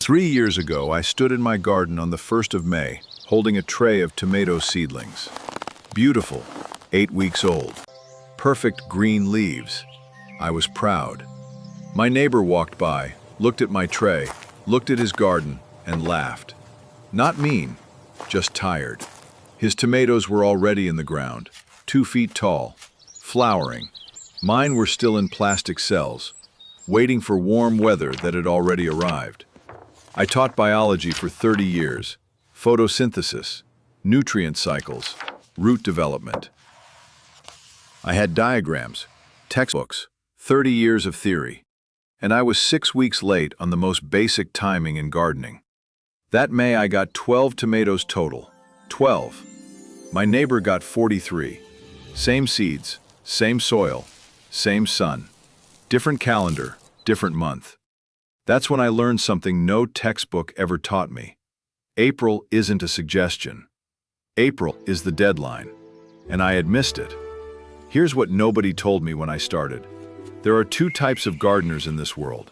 3 years ago, I stood in my garden on the 1st of May, holding a tray of tomato seedlings. Beautiful, 8 weeks old. Perfect green leaves. I was proud. My neighbor walked by, looked at my tray, looked at his garden, and laughed. Not mean, just tired. His tomatoes were already in the ground, 2 feet tall, flowering. Mine were still in plastic cells, waiting for warm weather that had already arrived. I taught biology for 30 years, photosynthesis, nutrient cycles, root development. I had diagrams, textbooks, 30 years of theory, and I was 6 weeks late on the most basic timing in gardening. That May I got 12 tomatoes total. 12. My neighbor got 43. Same seeds, same soil, same sun. Different calendar, different month. That's when I learned something no textbook ever taught me. April isn't a suggestion. April is the deadline, and I had missed it. Here's what nobody told me when I started. There are 2 types of gardeners in this world.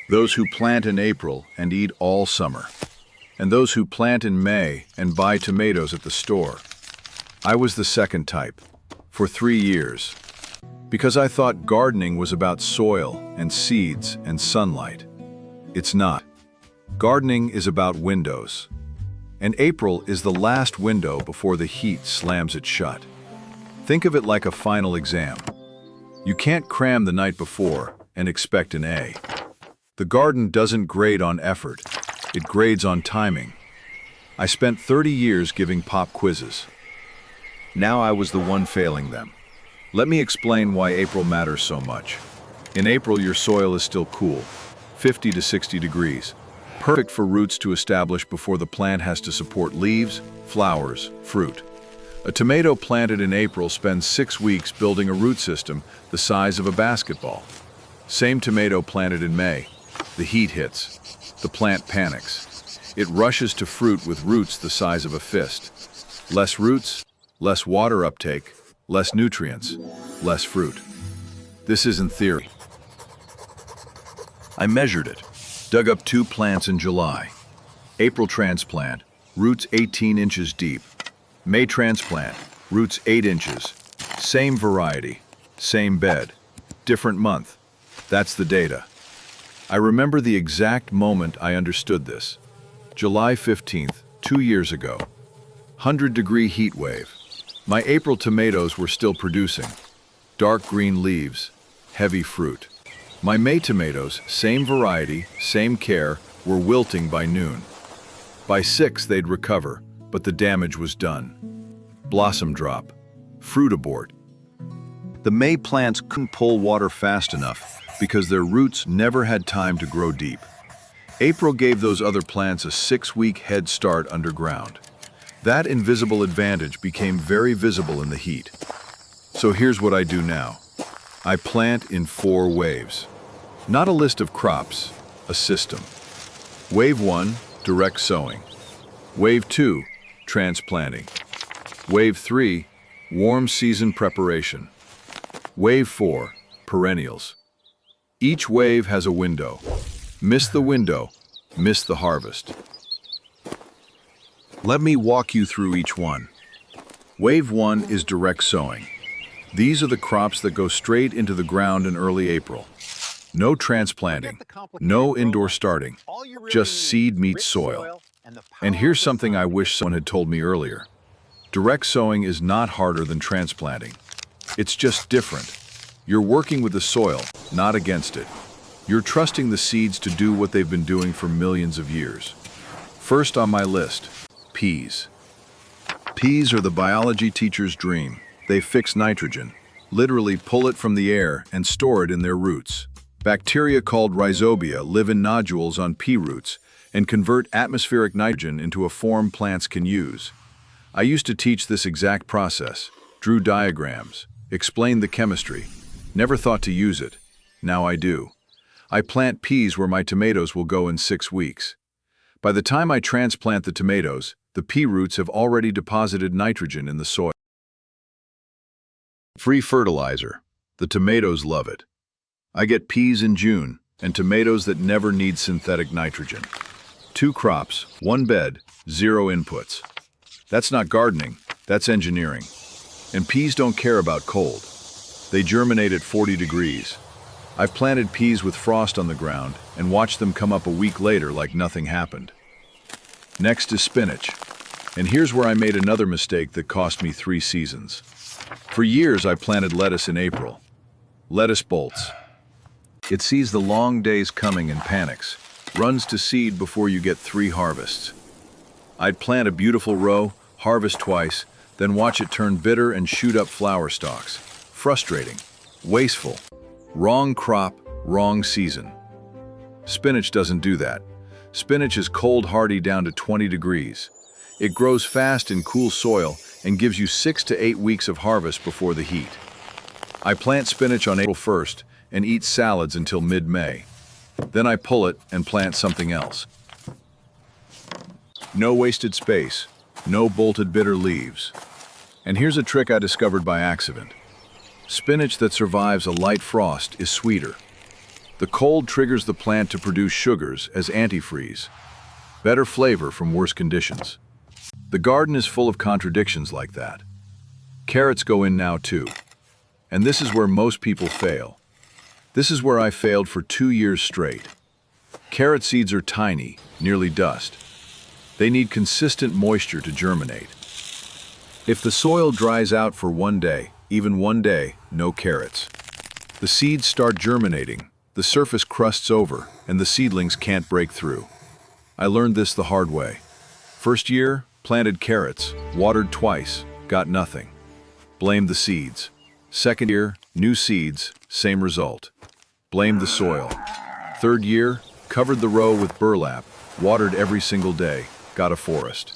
Those who plant in April and eat all summer, and those who plant in May and buy tomatoes at the store. I was the second type, for 3 years, because I thought gardening was about soil and seeds and sunlight. It's not. Gardening is about windows, and April is the last window before the heat slams it shut. Think of it like a final exam. You can't cram the night before and expect an A. The garden doesn't grade on effort, it grades on timing. I spent 30 years giving pop quizzes. Now I was the one failing them. Let me explain why April matters so much. In April, your soil is still cool, 50 to 60 degrees, perfect for roots to establish before the plant has to support leaves, flowers, fruit. A tomato planted in April spends 6 weeks building a root system the size of a basketball. Same tomato planted in May. The heat hits. The plant panics. It rushes to fruit with roots the size of a fist. Less roots, less water uptake, less nutrients, less fruit. This isn't theory. I measured it. Dug up 2 plants in July. April transplant, roots 18 inches deep. May transplant, roots 8 inches. Same variety, same bed, different month. That's the data. I remember the exact moment I understood this. July 15th, 2 years ago. 100-degree heat wave. My April tomatoes were still producing. Dark green leaves, heavy fruit. My May tomatoes, same variety, same care, were wilting by noon. By 6 they'd recover, but the damage was done. Blossom drop, fruit abort. The May plants couldn't pull water fast enough because their roots never had time to grow deep. April gave those other plants a 6-week head start underground. That invisible advantage became very visible in the heat. So here's what I do now. I plant in 4 waves. Not a list of crops, a system. Wave 1, direct sowing. Wave 2, transplanting. Wave 3, warm season preparation. Wave 4, perennials. Each wave has a window. Miss the window, miss the harvest. Let me walk you through each one. Wave 1 is direct sowing. These are the crops that go straight into the ground in early April. No transplanting, no indoor starting, just seed meets soil. And here's something I wish someone had told me earlier. Direct sowing is not harder than transplanting. It's just different. You're working with the soil, not against it. You're trusting the seeds to do what they've been doing for millions of years. First on my list, peas. Peas are the biology teacher's dream. They fix nitrogen, literally pull it from the air and store it in their roots. Bacteria called rhizobia live in nodules on pea roots and convert atmospheric nitrogen into a form plants can use. I used to teach this exact process, drew diagrams, explained the chemistry, never thought to use it. Now I do. I plant peas where my tomatoes will go in 6 weeks. By the time I transplant the tomatoes, the pea roots have already deposited nitrogen in the soil. Free fertilizer. The tomatoes love it. I get peas in June, and tomatoes that never need synthetic nitrogen. 2 crops, 1 bed, 0 inputs. That's not gardening, that's engineering. And peas don't care about cold. They germinate at 40 degrees. I've planted peas with frost on the ground and watched them come up a week later like nothing happened. Next is spinach. And here's where I made another mistake that cost me 3 seasons. For years I planted lettuce in April. Lettuce bolts. It sees the long days coming and panics, runs to seed before you get 3 harvests. I'd plant a beautiful row, harvest twice, then watch it turn bitter and shoot up flower stalks. Frustrating, wasteful, wrong crop, wrong season. Spinach doesn't do that. Spinach is cold hardy down to 20 degrees. It grows fast in cool soil and gives you 6 to 8 weeks of harvest before the heat. I plant spinach on April 1st and eat salads until mid-May. Then I pull it and plant something else. No wasted space, no bolted bitter leaves. And here's a trick I discovered by accident. Spinach that survives a light frost is sweeter. The cold triggers the plant to produce sugars as antifreeze. Better flavor from worse conditions. The garden is full of contradictions like that. Carrots go in now too. And this is where most people fail. This is where I failed for 2 years straight. Carrot seeds are tiny, nearly dust. They need consistent moisture to germinate. If the soil dries out for 1 day, even 1 day, no carrots. The seeds start germinating, the surface crusts over, and the seedlings can't break through. I learned this the hard way. First year, planted carrots, watered twice, got nothing. Blamed the seeds. Second year, new seeds, same result. Blamed the soil. Third year, covered the row with burlap, watered every single day, got a forest.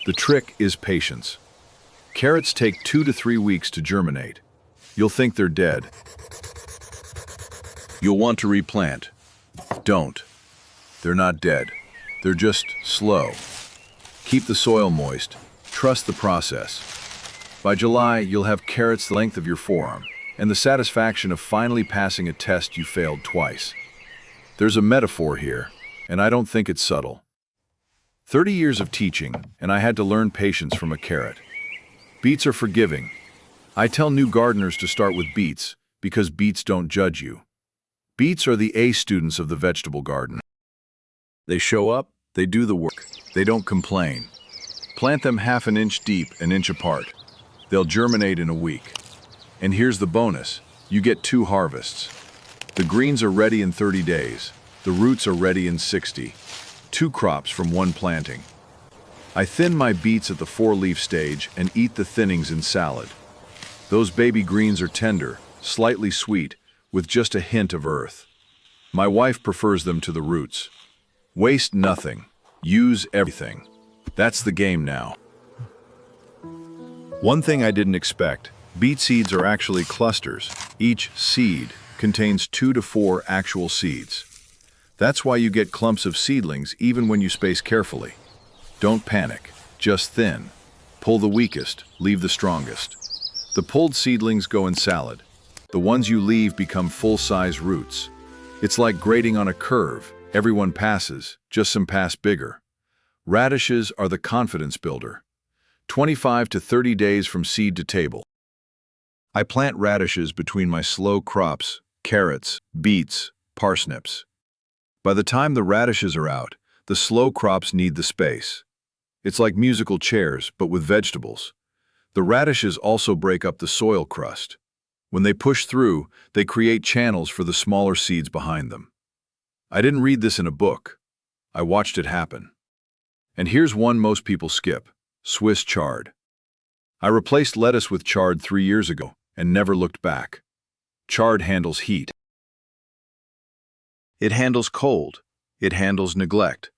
The trick is patience. Carrots take 2 to 3 weeks to germinate. You'll think they're dead. You'll want to replant. Don't. They're not dead. They're just slow. Keep the soil moist. Trust the process. By July, you'll have carrots the length of your forearm and the satisfaction of finally passing a test you failed twice. There's a metaphor here, and I don't think it's subtle. 30 years of teaching, and I had to learn patience from a carrot. Beets are forgiving. I tell new gardeners to start with beets because beets don't judge you. Beets are the A students of the vegetable garden. They show up, they do the work, they don't complain. Plant them half an inch deep, an inch apart. They'll germinate in a week. And here's the bonus, you get 2 harvests. The greens are ready in 30 days. The roots are ready in 60. 2 crops from 1 planting. I thin my beets at the 4-leaf stage and eat the thinnings in salad. Those baby greens are tender, slightly sweet, with just a hint of earth. My wife prefers them to the roots. Waste nothing. Use everything. That's the game now. One thing I didn't expect, beet seeds are actually clusters. Each seed contains 2 to 4 actual seeds. That's why you get clumps of seedlings even when you space carefully. Don't panic, just thin. Pull the weakest, leave the strongest. The pulled seedlings go in salad. The ones you leave become full-size roots. It's like grading on a curve. Everyone passes, just some pass bigger. Radishes are the confidence builder. 25 to 30 days from seed to table. I plant radishes between my slow crops, carrots, beets, parsnips. By the time the radishes are out, the slow crops need the space. It's like musical chairs, but with vegetables. The radishes also break up the soil crust. When they push through, they create channels for the smaller seeds behind them. I didn't read this in a book. I watched it happen. And here's one most people skip: Swiss chard. I replaced lettuce with chard 3 years ago and never looked back. Chard handles heat. It handles cold. It handles neglect.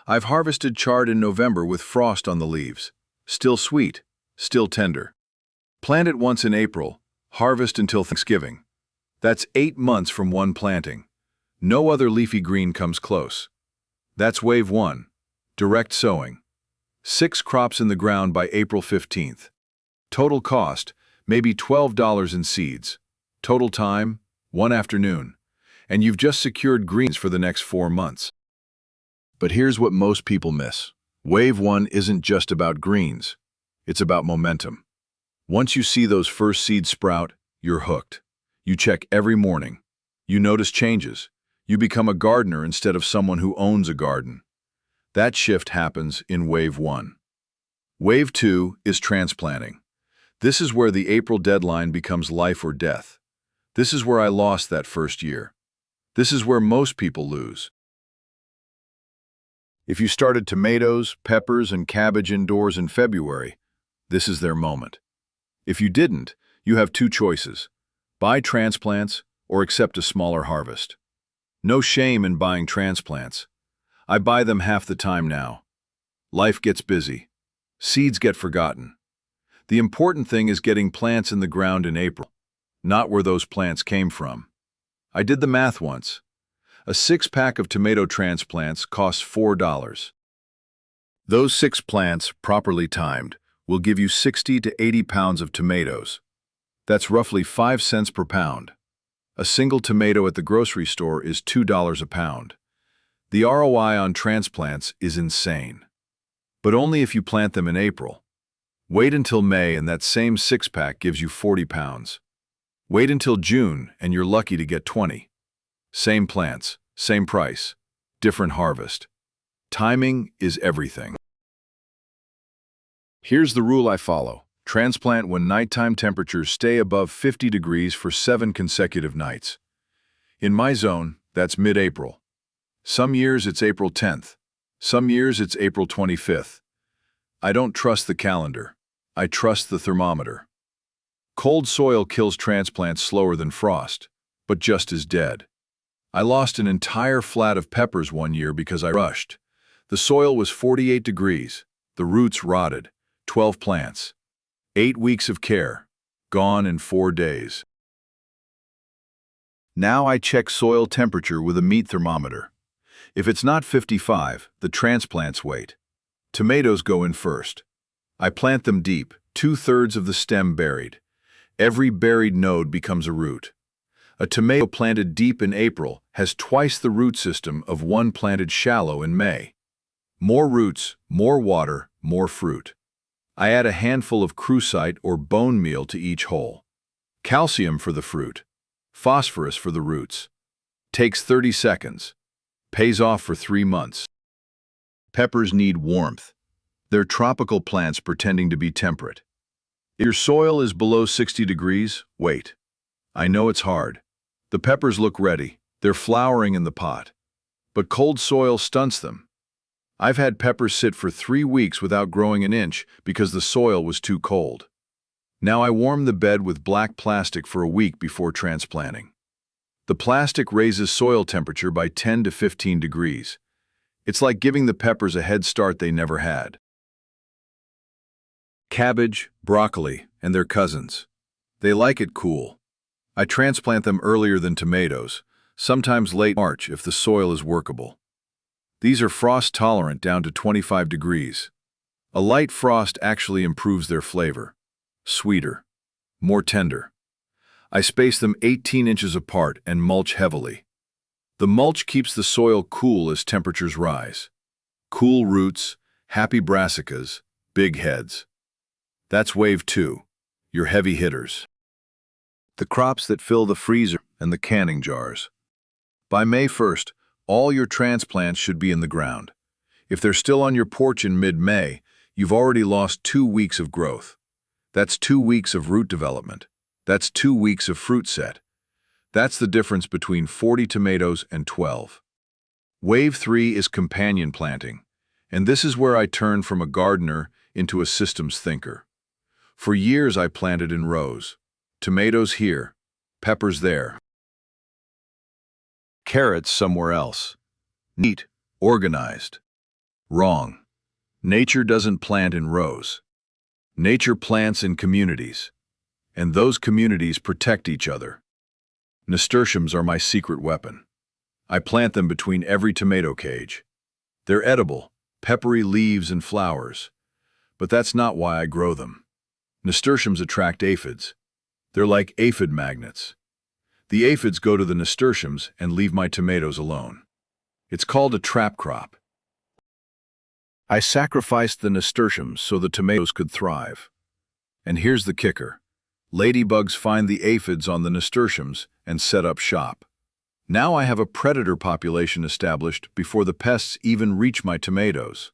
I've harvested chard in November with frost on the leaves. Still sweet, still tender. Plant it once in April, harvest until Thanksgiving. That's 8 months from 1 planting. No other leafy green comes close. That's wave 1, direct sowing. 6 crops in the ground by April 15th. Total cost, maybe $12 in seeds. Total time, 1 afternoon. and you've just secured greens for the next 4 months. But here's what most people miss. Wave 1 isn't just about greens. It's about momentum. Once you see those first seeds sprout, you're hooked. You check every morning. You notice changes. You become a gardener instead of someone who owns a garden. That shift happens in Wave 1. Wave 2 is transplanting. This is where the April deadline becomes life or death. This is where I lost that first year. This is where most people lose. If you started tomatoes, peppers, and cabbage indoors in February, this is their moment. If you didn't, you have 2 choices: buy transplants or accept a smaller harvest. No shame in buying transplants. I buy them half the time now. Life gets busy. Seeds get forgotten. The important thing is getting plants in the ground in April, not where those plants came from. I did the math once. A 6-pack of tomato transplants costs $4. Those 6 plants, properly timed, will give you 60 to 80 pounds of tomatoes. That's roughly 5 cents per pound. A single tomato at the grocery store is $2 a pound. The ROI on transplants is insane. But only if you plant them in April. Wait until May and that same 6-pack gives you 40 pounds. Wait until June and you're lucky to get 20. Same plants, same price, different harvest. Timing is everything. Here's the rule I follow. Transplant when nighttime temperatures stay above 50 degrees for 7 consecutive nights. In my zone, that's mid-April. Some years it's April 10th. Some years it's April 25th. I don't trust the calendar. I trust the thermometer. Cold soil kills transplants slower than frost, but just as dead. I lost an entire flat of peppers one year because I rushed. The soil was 48 degrees. The roots rotted. 12 plants. 8 weeks of care. Gone in 4 days. Now I check soil temperature with a meat thermometer. If it's not 55, the transplants wait. Tomatoes go in first. I plant them deep, 2/3 of the stem buried. Every buried node becomes a root. A tomato planted deep in April has twice the root system of one planted shallow in May. More roots, more water, more fruit. I add a handful of crucite or bone meal to each hole. Calcium for the fruit. Phosphorus for the roots. Takes 30 seconds. Pays off for 3 months. Peppers need warmth. They're tropical plants pretending to be temperate. If your soil is below 60 degrees, wait. I know it's hard. The peppers look ready. They're flowering in the pot. But cold soil stunts them. I've had peppers sit for 3 weeks without growing an inch because the soil was too cold. Now I warm the bed with black plastic for a week before transplanting. The plastic raises soil temperature by 10 to 15 degrees. It's like giving the peppers a head start they never had. Cabbage, broccoli, and their cousins. They like it cool. I transplant them earlier than tomatoes, sometimes late March if the soil is workable. These are frost-tolerant down to 25 degrees. A light frost actually improves their flavor. Sweeter. More tender. I space them 18 inches apart and mulch heavily. The mulch keeps the soil cool as temperatures rise. Cool roots, happy brassicas, big heads. That's wave 2, your heavy hitters. The crops that fill the freezer and the canning jars. By May 1st, all your transplants should be in the ground. If they're still on your porch in mid-May, you've already lost 2 weeks of growth. That's 2 weeks of root development. That's 2 weeks of fruit set. That's the difference between 40 tomatoes and 12. Wave 3 is companion planting, and this is where I turn from a gardener into a systems thinker. For years I planted in rows. Tomatoes here, peppers there. Carrots somewhere else. Neat, organized. Wrong. Nature doesn't plant in rows. Nature plants in communities, and those communities protect each other. Nasturtiums are my secret weapon. I plant them between every tomato cage. They're edible, peppery leaves and flowers, but that's not why I grow them. Nasturtiums attract aphids. They're like aphid magnets. The aphids go to the nasturtiums and leave my tomatoes alone. It's called a trap crop. I sacrificed the nasturtiums so the tomatoes could thrive. And here's the kicker. Ladybugs find the aphids on the nasturtiums and set up shop. Now I have a predator population established before the pests even reach my tomatoes.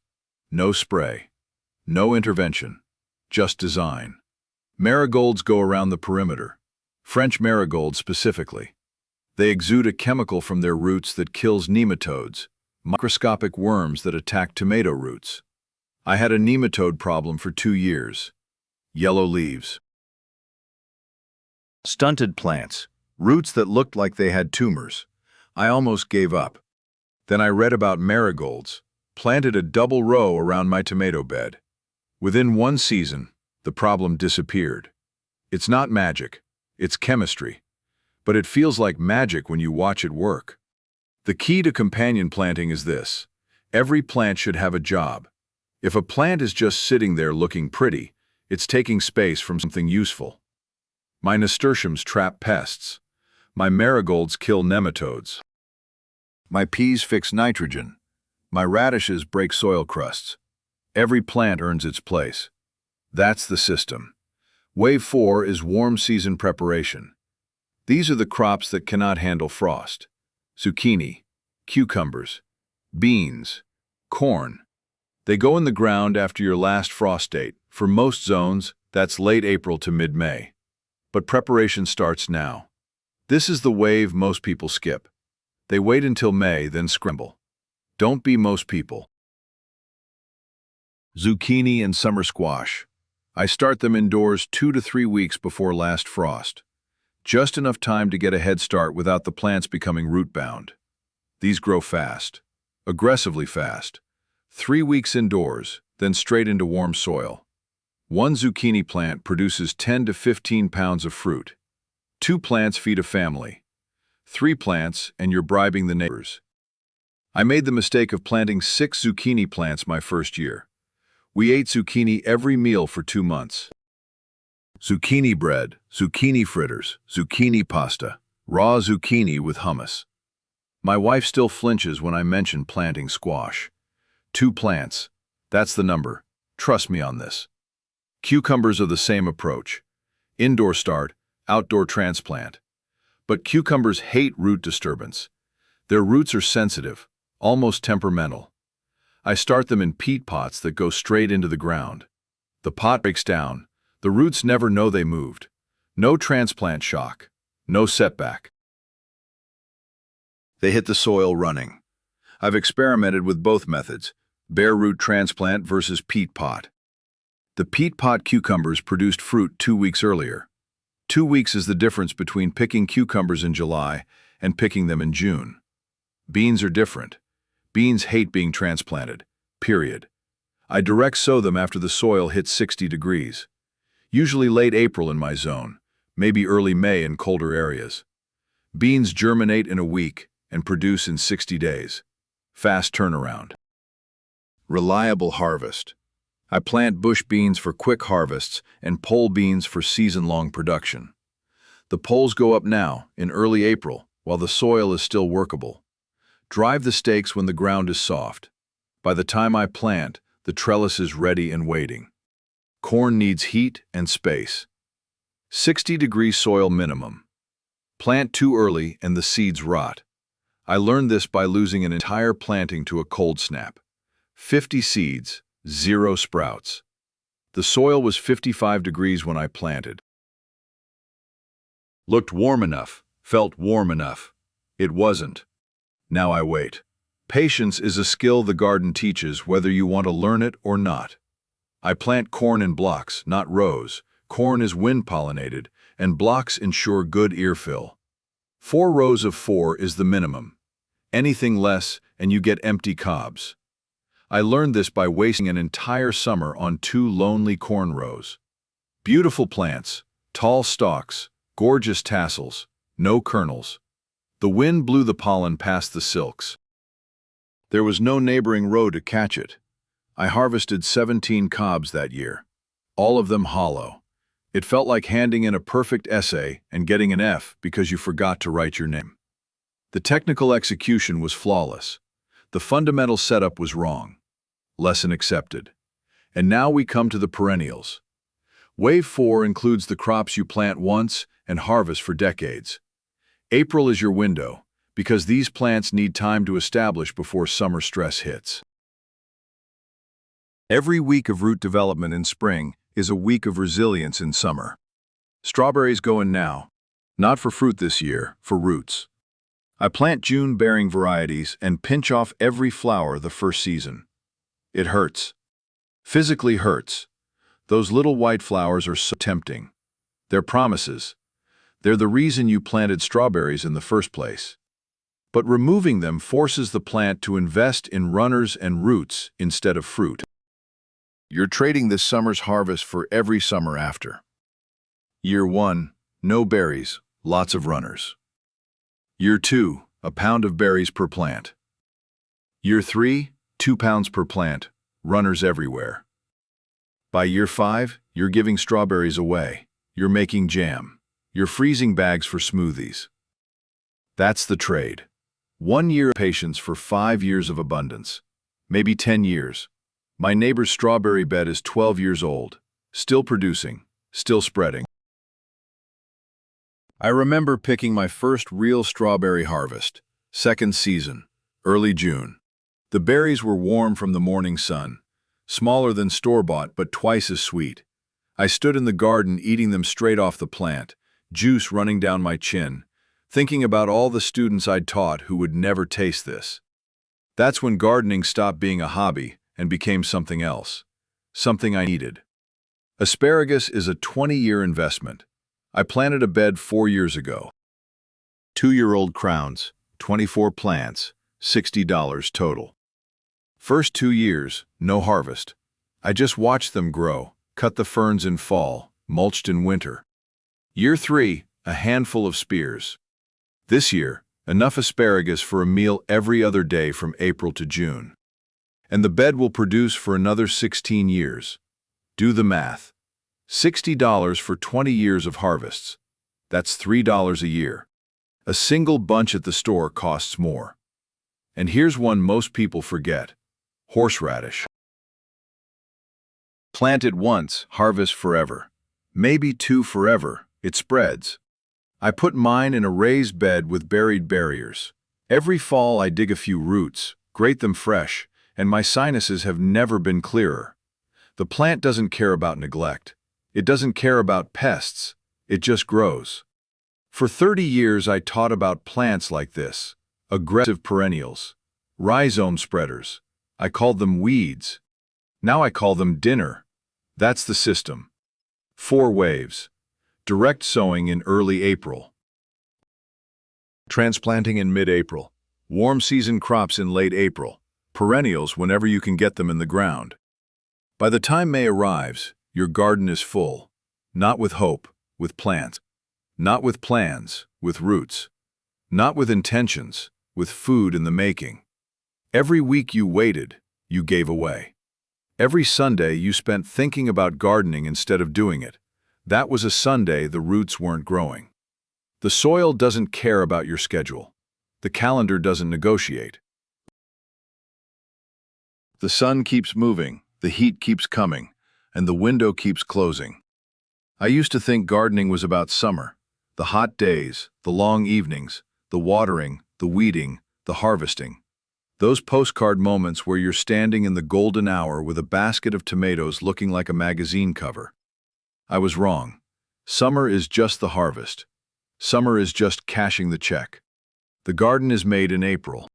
No spray, no intervention, just design. Marigolds go around the perimeter. French marigolds specifically. They exude a chemical from their roots that kills nematodes, microscopic worms that attack tomato roots. I had a nematode problem for 2 years. Yellow leaves. Stunted plants, roots that looked like they had tumors. I almost gave up. Then I read about marigolds, planted a double row around my tomato bed. Within 1 season, the problem disappeared. It's not magic, it's chemistry. But it feels like magic when you watch it work. The key to companion planting is this. Every plant should have a job. If a plant is just sitting there looking pretty, it's taking space from something useful. My nasturtiums trap pests. My marigolds kill nematodes. My peas fix nitrogen. My radishes break soil crusts. Every plant earns its place. That's the system. Wave 4 is warm season preparation. These are the crops that cannot handle frost. Zucchini, cucumbers, beans, corn. They go in the ground after your last frost date. For most zones, that's late April to mid-May. But preparation starts now. This is the wave most people skip. They wait until May, then scramble. Don't be most people. Zucchini and summer squash. I start them indoors 2 to 3 weeks before last frost. Just enough time to get a head start without the plants becoming root-bound. These grow fast, aggressively fast. 3 weeks indoors, then straight into warm soil. 1 zucchini plant produces 10 to 15 pounds of fruit. 2 plants feed a family. 3 plants, and you're bribing the neighbors. I made the mistake of planting 6 zucchini plants my first year. We ate zucchini every meal for 2 months. Zucchini bread, zucchini fritters, zucchini pasta, raw zucchini with hummus. My wife still flinches when I mention planting squash. 2 plants. That's the number. Trust me on this. Cucumbers are the same approach. Indoor start, outdoor transplant. But cucumbers hate root disturbance. Their roots are sensitive, almost temperamental. I start them in peat pots that go straight into the ground. The pot breaks down. The roots never know they moved. No transplant shock. No setback. They hit the soil running. I've experimented with both methods, bare root transplant versus peat pot. The peat pot cucumbers produced fruit 2 weeks earlier. 2 weeks is the difference between picking cucumbers in July and picking them in June. Beans are different. Beans hate being transplanted, period. I direct sow them after the soil hits 60 degrees. Usually late April in my zone, maybe early May in colder areas. Beans germinate in a week and produce in 60 days. Fast turnaround. Reliable harvest. I plant bush beans for quick harvests and pole beans for season-long production. The poles go up now, in early April, while the soil is still workable. Drive the stakes when the ground is soft. By the time I plant, the trellis is ready and waiting. Corn needs heat and space. 60-degree soil minimum. Plant too early and the seeds rot. I learned this by losing an entire planting to a cold snap. 50 seeds, 0 sprouts. The soil was 55 degrees when I planted. Looked warm enough, felt warm enough. It wasn't. Now I wait. Patience is a skill the garden teaches whether you want to learn it or not. I plant corn in blocks, not rows. Corn is wind-pollinated, and blocks ensure good ear fill. 4 rows of 4 is the minimum. Anything less, and you get empty cobs. I learned this by wasting an entire summer on 2 lonely corn rows. Beautiful plants, tall stalks, gorgeous tassels, no kernels. The wind blew the pollen past the silks. There was no neighboring row to catch it. I harvested 17 cobs that year, all of them hollow. It felt like handing in a perfect essay and getting an F because you forgot to write your name. The technical execution was flawless. The fundamental setup was wrong. Lesson accepted. And now we come to the perennials. Wave 4 includes the crops you plant once and harvest for decades. April is your window, because these plants need time to establish before summer stress hits. Every week of root development in spring is a week of resilience in summer. Strawberries go in now, not for fruit this year, for roots. I plant June-bearing varieties and pinch off every flower the first season. It hurts. Physically hurts. Those little white flowers are so tempting. They're promises. They're the reason you planted strawberries in the first place. But removing them forces the plant to invest in runners and roots instead of fruit. You're trading this summer's harvest for every summer after. Year 1, no berries, lots of runners. Year 2, a pound of berries per plant. Year 3, 2 pounds per plant, runners everywhere. By year 5, you're giving strawberries away. You're making jam. You're freezing bags for smoothies. That's the trade. 1 year of patience for 5 years of abundance. Maybe 10 years. My neighbor's strawberry bed is 12 years old, still producing, still spreading. I remember picking my first real strawberry harvest, second season, early June. The berries were warm from the morning sun, smaller than store-bought but twice as sweet. I stood in the garden eating them straight off the plant, juice running down my chin, thinking about all the students I'd taught who would never taste this. That's when gardening stopped being a hobby and became something else, something I needed. Asparagus is a 20-year investment. I planted a bed 4 years ago. 2-year-old crowns, 24 plants, $60 total. First 2 years, no harvest. I just watched them grow, cut the ferns in fall, mulched in winter. Year 3, a handful of spears. This year, enough asparagus for a meal every other day from April to June. And the bed will produce for another 16 years. Do the math. $60 for 20 years of harvests. That's $3 a year. A single bunch at the store costs more. And here's one most people forget: horseradish. Plant it once, harvest forever. Maybe 2 forever, it spreads. I put mine in a raised bed with buried barriers. Every fall I dig a few roots, grate them fresh, and my sinuses have never been clearer. The plant doesn't care about neglect. It doesn't care about pests. It just grows. For 30 years I taught about plants like this: aggressive perennials, rhizome spreaders. I called them weeds. Now I call them dinner. That's the system. 4 waves. Direct sowing in early April. Transplanting in mid-April. Warm season crops in late April. Perennials whenever you can get them in the ground. By the time May arrives, your garden is full. Not with hope, with plants. Not with plans, with roots. Not with intentions, with food in the making. Every week you waited, you gave away. Every Sunday you spent thinking about gardening instead of doing it. That was a Sunday the roots weren't growing. The soil doesn't care about your schedule. The calendar doesn't negotiate. The sun keeps moving, the heat keeps coming, and the window keeps closing. I used to think gardening was about summer, the hot days, the long evenings, the watering, the weeding, the harvesting. Those postcard moments where you're standing in the golden hour with a basket of tomatoes looking like a magazine cover. I was wrong. Summer is just the harvest. Summer is just cashing the check. The garden is made in April.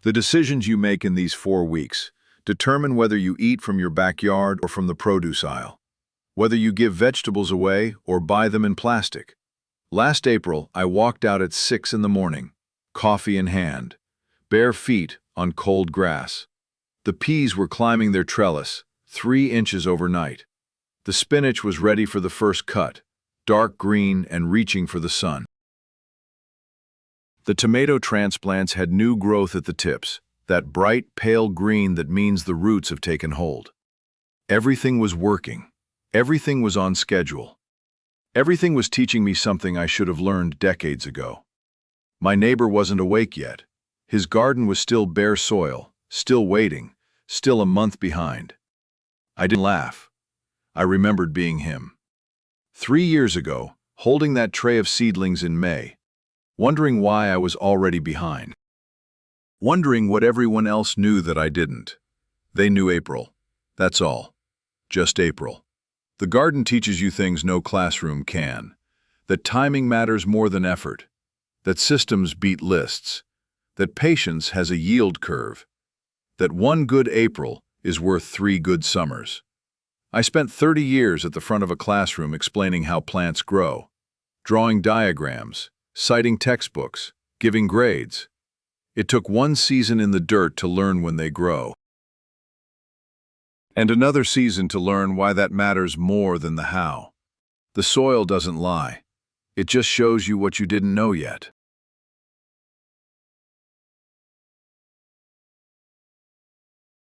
The decisions you make in these 4 weeks determine whether you eat from your backyard or from the produce aisle, whether you give vegetables away or buy them in plastic. Last April, I walked out at 6 in the morning, coffee in hand, bare feet on cold grass. The peas were climbing their trellis, 3 inches overnight. The spinach was ready for the first cut, dark green and reaching for the sun. The tomato transplants had new growth at the tips, that bright, pale green that means the roots have taken hold. Everything was working. Everything was on schedule. Everything was teaching me something I should have learned decades ago. My neighbor wasn't awake yet. His garden was still bare soil, still waiting, still a month behind. I didn't laugh. I remembered being him. 3 years ago, holding that tray of seedlings in May, wondering why I was already behind. Wondering what everyone else knew that I didn't. They knew April. That's all. Just April. The garden teaches you things no classroom can. That timing matters more than effort. That systems beat lists. That patience has a yield curve. That one good April is worth 3 good summers. I spent 30 years at the front of a classroom explaining how plants grow, drawing diagrams, citing textbooks, giving grades. It took 1 season in the dirt to learn when they grow, and another season to learn why that matters more than the how. The soil doesn't lie. It just shows you what you didn't know yet.